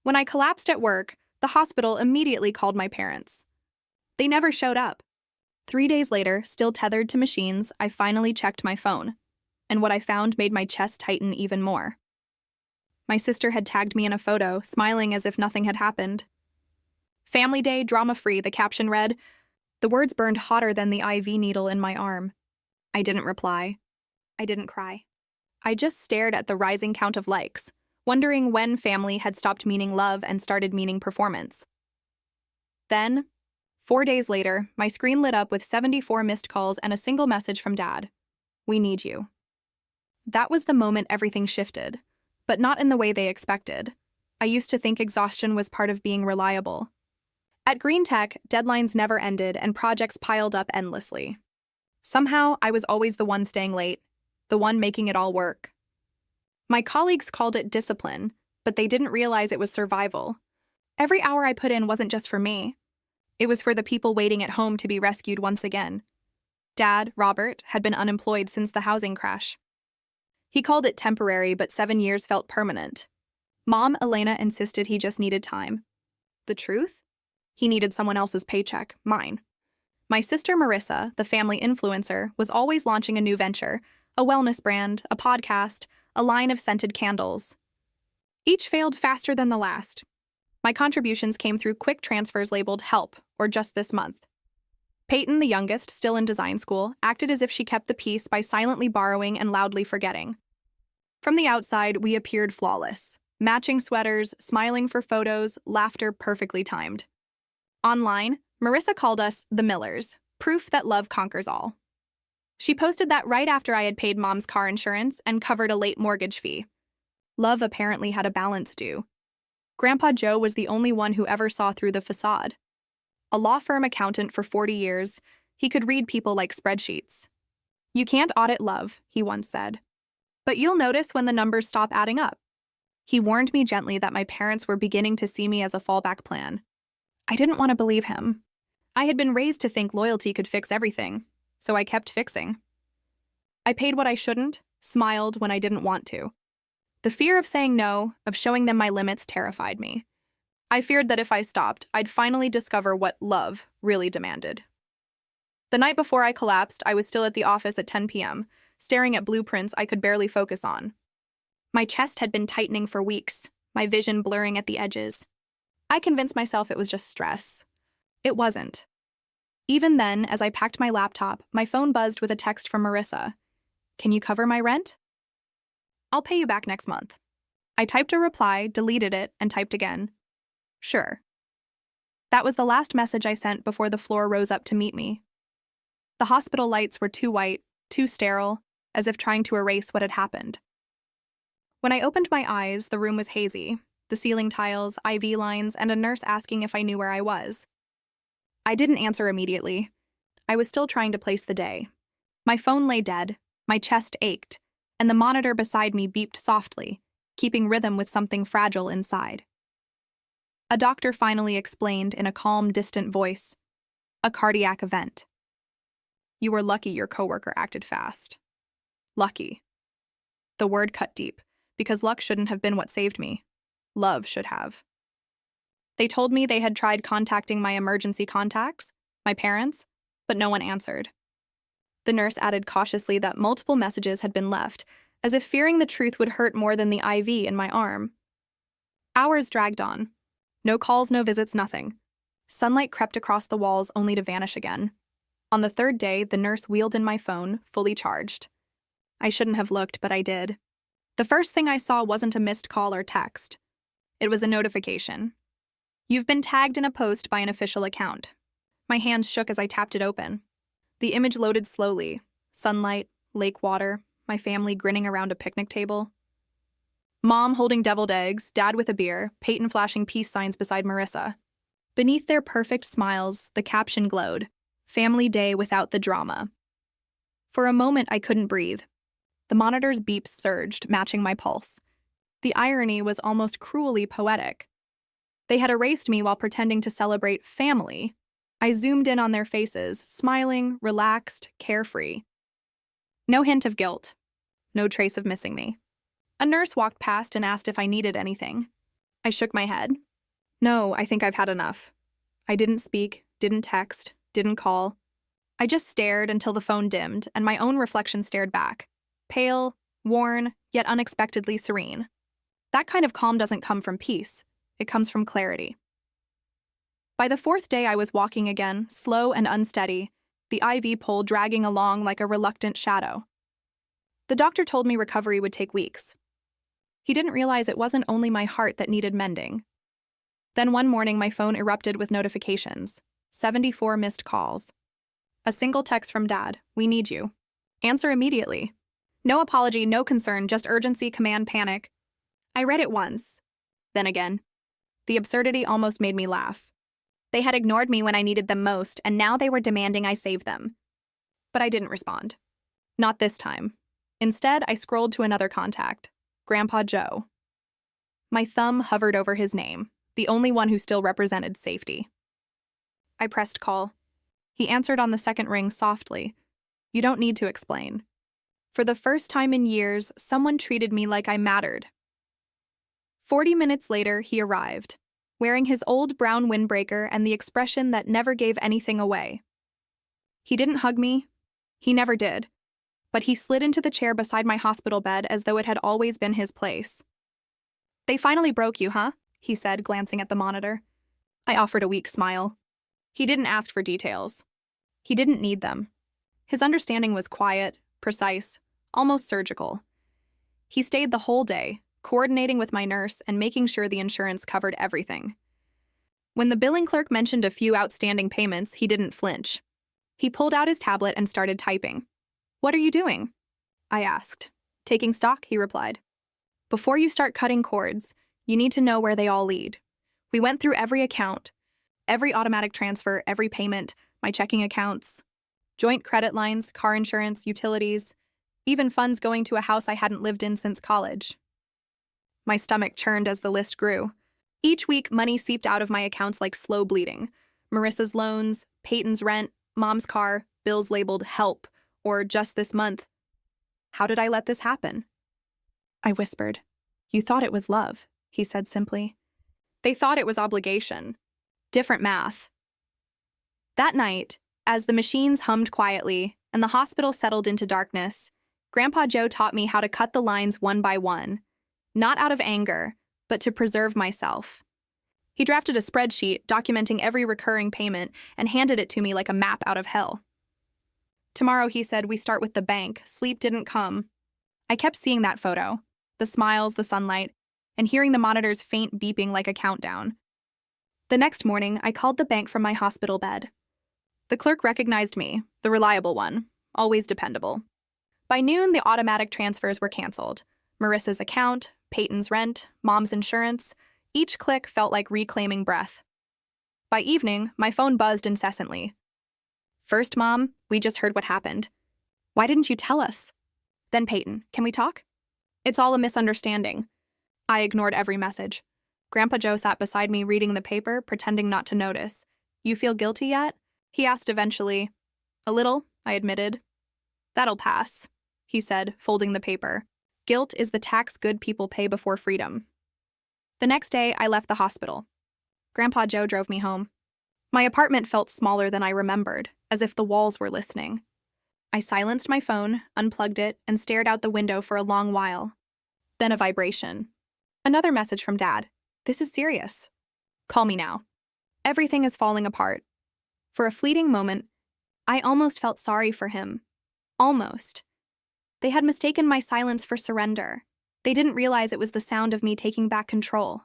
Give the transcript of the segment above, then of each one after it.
When I collapsed at work, the hospital immediately called my parents. They never showed up. 3 days later, still tethered to machines, I finally checked my phone, and what I found made my chest tighten even more. My sister had tagged me in a photo, smiling as if nothing had happened. "Family Day, drama-free," the caption read. The words burned hotter than the IV needle in my arm. I didn't reply. I didn't cry. I just stared at the rising count of likes, wondering when family had stopped meaning love and started meaning performance. Then, 4 days later, my screen lit up with 74 missed calls and a single message from Dad. "We need you." That was the moment everything shifted, but not in the way they expected. I used to think exhaustion was part of being reliable. At Green Tech, deadlines never ended and projects piled up endlessly. Somehow, I was always the one staying late, the one making it all work. My colleagues called it discipline, but they didn't realize it was survival. Every hour I put in wasn't just for me. It was for the people waiting at home to be rescued once again. Dad, Robert, had been unemployed since the housing crash. He called it temporary, but 7 years felt permanent. Mom, Elena, insisted he just needed time. The truth? He needed someone else's paycheck, mine. My sister Marissa, the family influencer, was always launching a new venture, a wellness brand, a podcast, a line of scented candles. Each failed faster than the last. My contributions came through quick transfers labeled "Help" or "Just this month." Peyton, the youngest, still in design school, acted as if she kept the peace by silently borrowing and loudly forgetting. From the outside, we appeared flawless. Matching sweaters, smiling for photos, laughter perfectly timed. Online, Marissa called us the Millers, proof that love conquers all. She posted that right after I had paid Mom's car insurance and covered a late mortgage fee. Love apparently had a balance due. Grandpa Joe was the only one who ever saw through the facade. A law firm accountant for 40 years, he could read people like spreadsheets. "You can't audit love," he once said. "But you'll notice when the numbers stop adding up." He warned me gently that my parents were beginning to see me as a fallback plan. I didn't want to believe him. I had been raised to think loyalty could fix everything, so I kept fixing. I paid what I shouldn't, smiled when I didn't want to. The fear of saying no, of showing them my limits, terrified me. I feared that if I stopped, I'd finally discover what love really demanded. The night before I collapsed, I was still at the office at 10 p.m., staring at blueprints I could barely focus on. My chest had been tightening for weeks, my vision blurring at the edges. I convinced myself it was just stress. It wasn't. Even then, as I packed my laptop, my phone buzzed with a text from Marissa. "Can you cover my rent?" "I'll pay you back next month." I typed a reply, deleted it, and typed again. "Sure." That was the last message I sent before the floor rose up to meet me. The hospital lights were too white, too sterile, as if trying to erase what had happened. When I opened my eyes, the room was hazy. The ceiling tiles, IV lines, and a nurse asking if I knew where I was. I didn't answer immediately. I was still trying to place the day. My phone lay dead, my chest ached, and the monitor beside me beeped softly, keeping rhythm with something fragile inside. A doctor finally explained in a calm, distant voice, "A cardiac event. You were lucky your coworker acted fast." Lucky. The word cut deep, because luck shouldn't have been what saved me. Love should have. They told me they had tried contacting my emergency contacts, my parents, but no one answered. The nurse added cautiously that multiple messages had been left, as if fearing the truth would hurt more than the IV in my arm. Hours dragged on. No calls, no visits, nothing. Sunlight crept across the walls only to vanish again. On the third day, the nurse wheeled in my phone, fully charged. I shouldn't have looked, but I did. The first thing I saw wasn't a missed call or text. It was a notification. "You've been tagged in a post by an official account." My hands shook as I tapped it open. The image loaded slowly. Sunlight, lake water, my family grinning around a picnic table. Mom holding deviled eggs, Dad with a beer, Peyton flashing peace signs beside Marissa. Beneath their perfect smiles, the caption glowed, "Family Day without the drama." For a moment, I couldn't breathe. The monitor's beeps surged, matching my pulse. The irony was almost cruelly poetic. They had erased me while pretending to celebrate family. I zoomed in on their faces, smiling, relaxed, carefree. No hint of guilt. No trace of missing me. A nurse walked past and asked if I needed anything. I shook my head. No, I think I've had enough. I didn't speak, didn't text, didn't call. I just stared until the phone dimmed and my own reflection stared back. Pale, worn, yet unexpectedly serene. That kind of calm doesn't come from peace. It comes from clarity. By the fourth day, I was walking again, slow and unsteady, the IV pole dragging along like a reluctant shadow. The doctor told me recovery would take weeks. He didn't realize it wasn't only my heart that needed mending. Then one morning, my phone erupted with notifications. 74 missed calls. A single text from Dad, "We need you." Answer immediately. No apology, no concern, just urgency, command, panic. I read it once. Then again. The absurdity almost made me laugh. They had ignored me when I needed them most, and now they were demanding I save them. But I didn't respond. Not this time. Instead, I scrolled to another contact, Grandpa Joe. My thumb hovered over his name, the only one who still represented safety. I pressed call. He answered on the second ring softly. You don't need to explain. For the first time in years, someone treated me like I mattered. 40 minutes later, he arrived, wearing his old brown windbreaker and the expression that never gave anything away. He didn't hug me. He never did. But he slid into the chair beside my hospital bed as though it had always been his place. They finally broke you, huh? He said, glancing at the monitor. I offered a weak smile. He didn't ask for details. He didn't need them. His understanding was quiet, precise, almost surgical. He stayed the whole day, coordinating with my nurse and making sure the insurance covered everything. When the billing clerk mentioned a few outstanding payments, he didn't flinch. He pulled out his tablet and started typing. What are you doing? I asked. Taking stock, he replied. Before you start cutting cords, you need to know where they all lead. We went through every account, every automatic transfer, every payment, my checking accounts, joint credit lines, car insurance, utilities, even funds going to a house I hadn't lived in since college. My stomach churned as the list grew. Each week, money seeped out of my accounts like slow bleeding. Marissa's loans, Peyton's rent, Mom's car, bills labeled help, or just this month. How did I let this happen? I whispered. You thought it was love, he said simply. They thought it was obligation. Different math. That night, as the machines hummed quietly and the hospital settled into darkness, Grandpa Joe taught me how to cut the lines one by one, not out of anger, but to preserve myself. He drafted a spreadsheet documenting every recurring payment and handed it to me like a map out of hell. Tomorrow, he said, we start with the bank. Sleep didn't come. I kept seeing that photo, the smiles, the sunlight, and hearing the monitor's faint beeping like a countdown. The next morning, I called the bank from my hospital bed. The clerk recognized me, the reliable one, always dependable. By noon, the automatic transfers were canceled. Marissa's account, Peyton's rent, Mom's insurance, each click felt like reclaiming breath. By evening, my phone buzzed incessantly. First, Mom, we just heard what happened. Why didn't you tell us? Then Peyton, can we talk? It's all a misunderstanding. I ignored every message. Grandpa Joe sat beside me reading the paper, pretending not to notice. You feel guilty yet? He asked eventually. A little, I admitted. That'll pass, he said, folding the paper. Guilt is the tax good people pay before freedom. The next day, I left the hospital. Grandpa Joe drove me home. My apartment felt smaller than I remembered, as if the walls were listening. I silenced my phone, unplugged it, and stared out the window for a long while. Then a vibration. Another message from Dad. This is serious. Call me now. Everything is falling apart. For a fleeting moment, I almost felt sorry for him. Almost. They had mistaken my silence for surrender. They didn't realize it was the sound of me taking back control.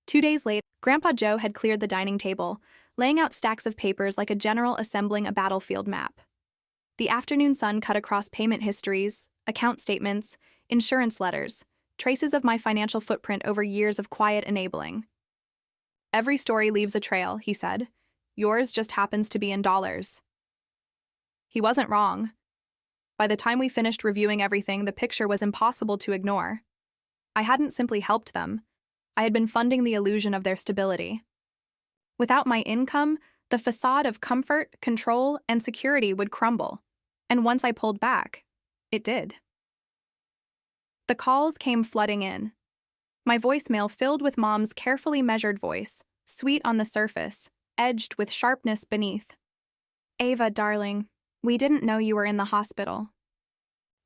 2 days later, Grandpa Joe had cleared the dining table, laying out stacks of papers like a general assembling a battlefield map. The afternoon sun cut across payment histories, account statements, insurance letters, traces of my financial footprint over years of quiet enabling. Every story leaves a trail, he said. Yours just happens to be in dollars. He wasn't wrong. By the time we finished reviewing everything, the picture was impossible to ignore. I hadn't simply helped them. I had been funding the illusion of their stability. Without my income, the facade of comfort, control, and security would crumble. And once I pulled back, it did. The calls came flooding in. My voicemail filled with Mom's carefully measured voice, sweet on the surface, edged with sharpness beneath. Ava, darling, we didn't know you were in the hospital.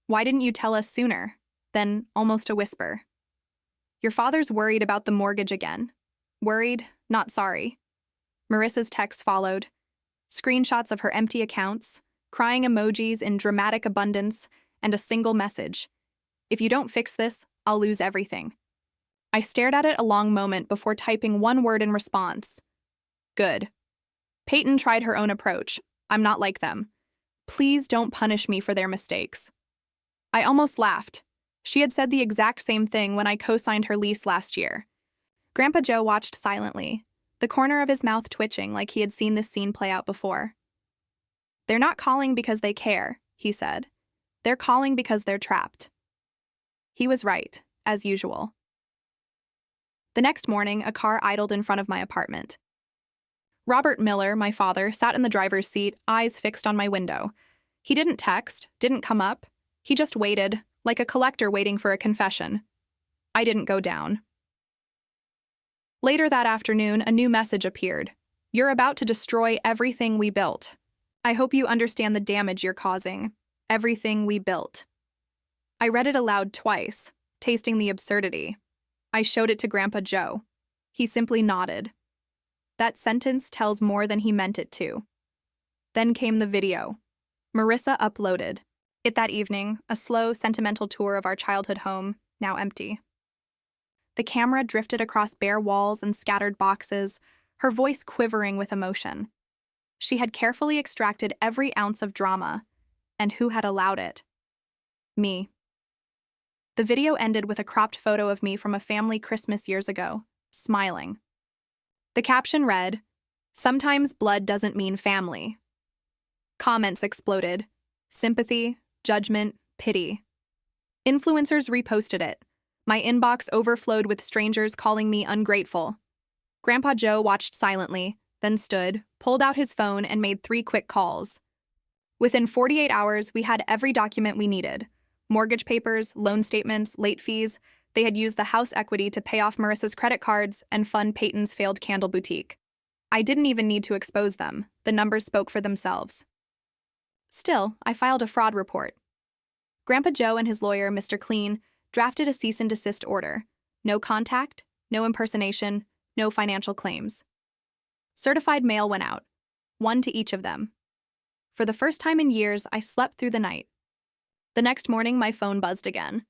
Why didn't you tell us sooner? Then, almost a whisper. Your father's worried about the mortgage again. Worried, not sorry. Marissa's text followed. Screenshots of her empty accounts, crying emojis in dramatic abundance, and a single message. If you don't fix this, I'll lose everything. I stared at it a long moment before typing one word in response. Good. Peyton tried her own approach. I'm not like them. Please don't punish me for their mistakes. I almost laughed. She had said the exact same thing when I co-signed her lease last year. Grandpa Joe watched silently, the corner of his mouth twitching like he had seen this scene play out before. They're not calling because they care, he said. They're calling because they're trapped. He was right, as usual. The next morning, a car idled in front of my apartment. Robert Miller, my father, sat in the driver's seat, eyes fixed on my window. He didn't text, didn't come up. He just waited, like a collector waiting for a confession. I didn't go down. Later that afternoon, a new message appeared. You're about to destroy everything we built. I hope you understand the damage you're causing. Everything we built. I read it aloud twice, tasting the absurdity. I showed it to Grandpa Joe. He simply nodded. That sentence tells more than he meant it to. Then came the video. Marissa uploaded it that evening, a slow, sentimental tour of our childhood home, now empty. The camera drifted across bare walls and scattered boxes, her voice quivering with emotion. She had carefully extracted every ounce of drama, and who had allowed it? Me. The video ended with a cropped photo of me from a family Christmas years ago, smiling. The caption read, "Sometimes blood doesn't mean family." Comments exploded. Sympathy, judgment, pity. Influencers reposted it. My inbox overflowed with strangers calling me ungrateful. Grandpa Joe watched silently, then stood, pulled out his phone, and made 3 quick calls. Within 48 hours, we had every document we needed. Mortgage papers, loan statements, late fees. They had used the house equity to pay off Marissa's credit cards and fund Peyton's failed candle boutique. I didn't even need to expose them. The numbers spoke for themselves. Still, I filed a fraud report. Grandpa Joe and his lawyer, Mr. Clean, drafted a cease and desist order. No contact, no impersonation, no financial claims. Certified mail went out, 1 to each of them. For the first time in years, I slept through the night. The next morning, my phone buzzed again.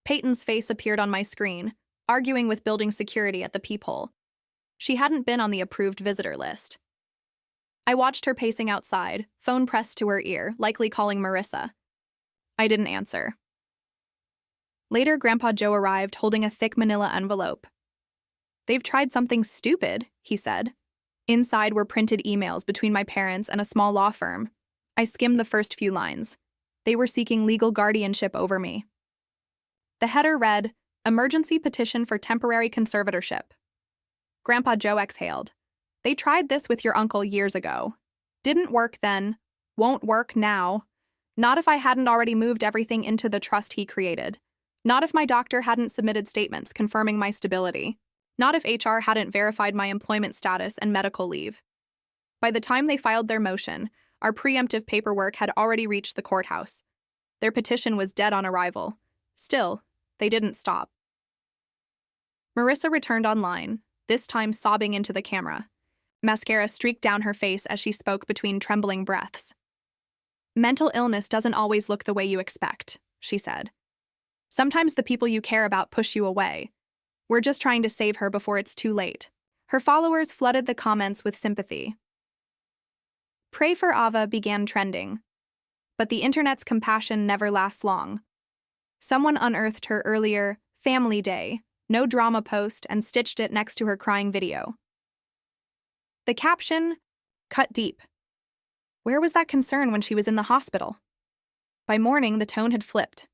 Peyton's face appeared on my screen, arguing with building security at the peephole. She hadn't been on the approved visitor list. I watched her pacing outside, phone pressed to her ear, likely calling Marissa. I didn't answer. Later, Grandpa Joe arrived holding a thick manila envelope. "They've tried something stupid," he said. Inside were printed emails between my parents and a small law firm. I skimmed the first few lines. They were seeking legal guardianship over me. The header read, "Emergency petition for temporary conservatorship." Grandpa Joe exhaled. "They tried this with your uncle years ago. Didn't work then. Won't work now. Not if I hadn't already moved everything into the trust he created. Not if my doctor hadn't submitted statements confirming my stability. Not if HR hadn't verified my employment status and medical leave." By the time they filed their motion, our preemptive paperwork had already reached the courthouse. Their petition was dead on arrival. Still, they didn't stop. Marissa returned online, this time sobbing into the camera. Mascara streaked down her face as she spoke between trembling breaths. "Mental illness doesn't always look the way you expect," she said. "Sometimes the people you care about push you away. We're just trying to save her before it's too late." Her followers flooded the comments with sympathy. "Pray for Ava" began trending. But the internet's compassion never lasts long. Someone unearthed her earlier Family Day, no drama post, and stitched it next to her crying video. The caption cut deep. Where was that concern when she was in the hospital? By morning, the tone had flipped.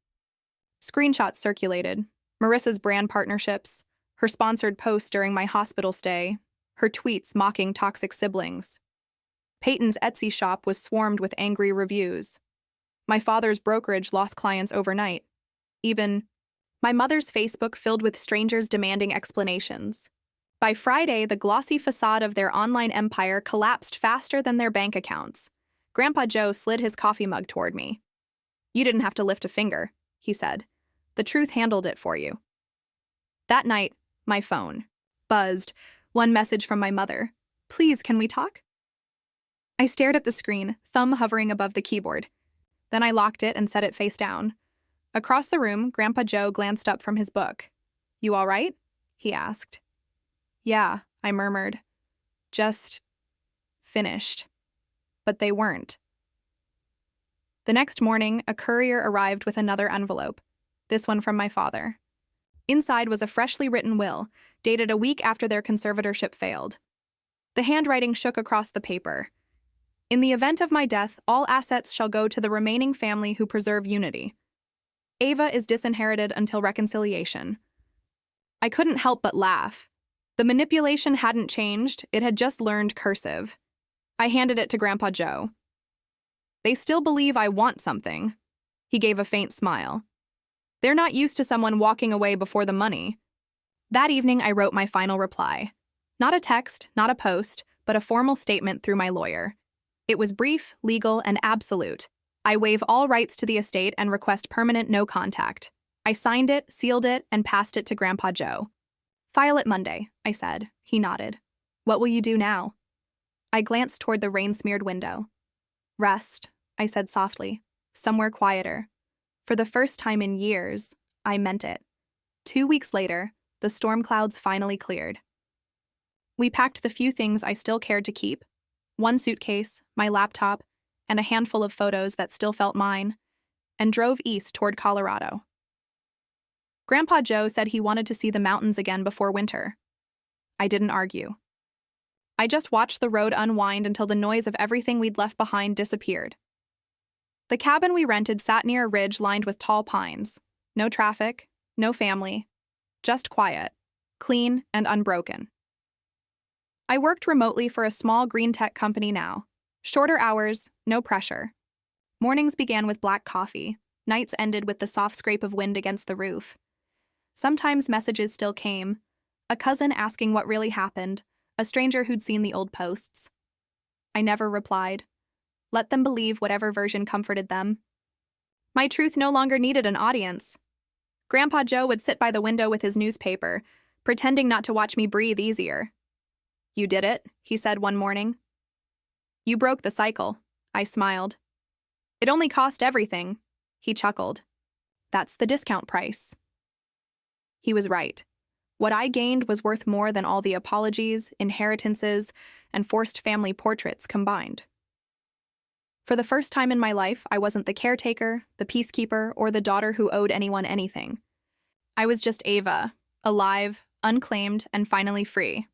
Screenshots circulated, Marissa's brand partnerships, her sponsored posts during my hospital stay, her tweets mocking toxic siblings. Peyton's Etsy shop was swarmed with angry reviews. My father's brokerage lost clients overnight. Even My mother's Facebook filled with strangers demanding explanations. By Friday, the glossy facade of their online empire collapsed faster than their bank accounts. Grandpa Joe slid his coffee mug toward me. "You didn't have to lift a finger," he said. "The truth handled it for you." That night, my phone buzzed. One message from my mother. "Please, can we talk?" I stared at the screen, thumb hovering above the keyboard. Then I locked it and set it face down. Across the room, Grandpa Joe glanced up from his book. "You all right?" he asked. "Yeah," I murmured. "Just finished." But they weren't. The next morning, a courier arrived with another envelope, this one from my father. Inside was a freshly written will, dated a week after their conservatorship failed. The handwriting shook across the paper. "In the event of my death, all assets shall go to the remaining family who preserve unity. Ava is disinherited until reconciliation." I couldn't help but laugh. The manipulation hadn't changed, it had just learned cursive. I handed it to Grandpa Joe. "They still believe I want something." He gave a faint smile. "They're not used to someone walking away before the money." That evening, I wrote my final reply. Not a text, not a post, but a formal statement through my lawyer. It was brief, legal, and absolute. I waive all rights to the estate and request permanent no contact. I signed it, sealed it, and passed it to Grandpa Joe. "File it Monday," I said. He nodded. "What will you do now?" I glanced toward the rain-smeared window. "Rest," I said softly. "Somewhere quieter." For the first time in years, I meant it. 2 weeks later, the storm clouds finally cleared. We packed the few things I still cared to keep. One suitcase, my laptop, and a handful of photos that still felt mine, and drove east toward Colorado. Grandpa Joe said he wanted to see the mountains again before winter. I didn't argue. I just watched the road unwind until the noise of everything we'd left behind disappeared. The cabin we rented sat near a ridge lined with tall pines. No traffic, no family, just quiet, clean and unbroken. I worked remotely for a small green tech company now. Shorter hours, no pressure. Mornings began with black coffee. Nights ended with the soft scrape of wind against the roof. Sometimes messages still came. A cousin asking what really happened, a stranger who'd seen the old posts. I never replied. Let them believe whatever version comforted them. My truth no longer needed an audience. Grandpa Joe would sit by the window with his newspaper, pretending not to watch me breathe easier. "You did it," he said one morning. "You broke the cycle," I smiled. "It only cost everything," he chuckled. "That's the discount price." He was right. What I gained was worth more than all the apologies, inheritances, and forced family portraits combined. For the first time in my life, I wasn't the caretaker, the peacekeeper, or the daughter who owed anyone anything. I was just Ava, alive, unclaimed, and finally free.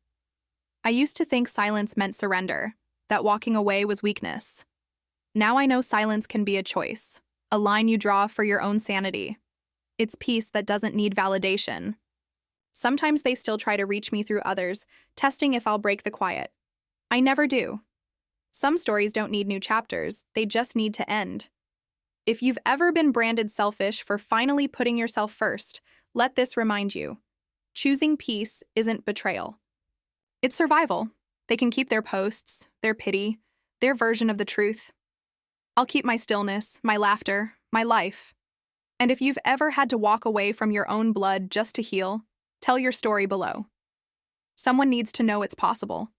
I used to think silence meant surrender, that walking away was weakness. Now I know silence can be a choice, a line you draw for your own sanity. It's peace that doesn't need validation. Sometimes they still try to reach me through others, testing if I'll break the quiet. I never do. Some stories don't need new chapters, they just need to end. If you've ever been branded selfish for finally putting yourself first, let this remind you. Choosing peace isn't betrayal. It's survival. They can keep their posts, their pity, their version of the truth. I'll keep my stillness, my laughter, my life. And if you've ever had to walk away from your own blood just to heal, tell your story below. Someone needs to know it's possible.